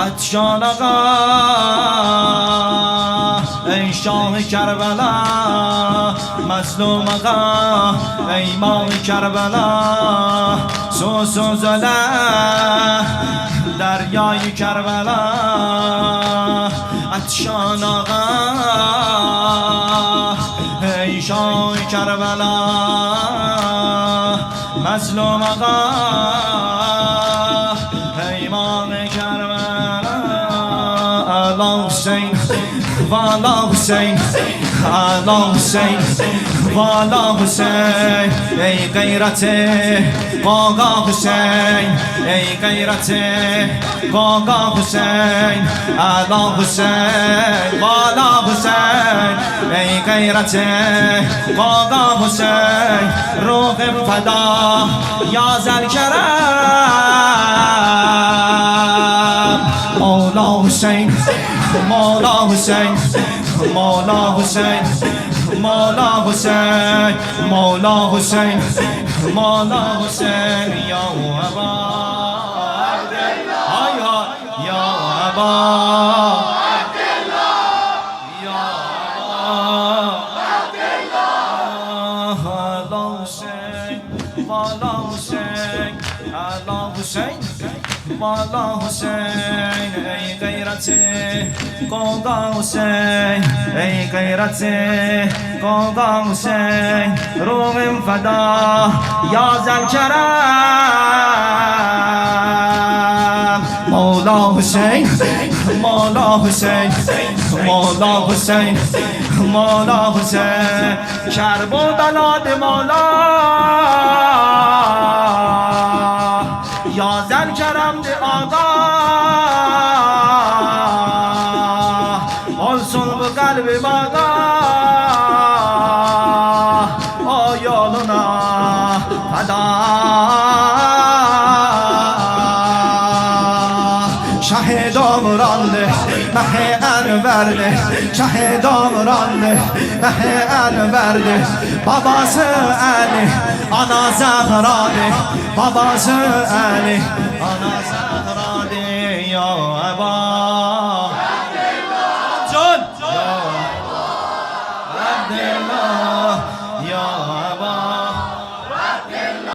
عطشان آقا ای شاه کربلا، مظلوم آقا ای امام کربلا، سوسو زله دریای کربلا، عطشان آقا ای شاه کربلا، مظلوم آقا ای امام کربلا. علی حسین والا حسین، علی حسین والا حسین، ای غیرت قاقا حسین، ای غیرت قاقا حسین، علی حسین والا حسین، ای غیرت قاقا حسین، روح فدا یا ذوالکرم، مولا حسین مولا حسین مولا حسین مولا حسین مولا حسین مولا حسین، یا ابا عبدالله یا ابا عبدالله یا ابا عبدالله، علی حسین والا حسین، علی حسین والا حسین، ای غیرت قاقا حسین، ای غیرت قاقا حسین، روح فدا یا ذوالکرم، مولا حسین مولا حسین مولا حسین مولا حسین، کرب و بلاد مولا یا ذوالکرم ده آقا، olsun bu kalbim ağa o yoluna feda. Şah davrandı Mehe Enver'di, Şah davrandı Mehe Enver'di, babası Ali ana Zehra'dı, babası Ali ana Zehra'dı, ya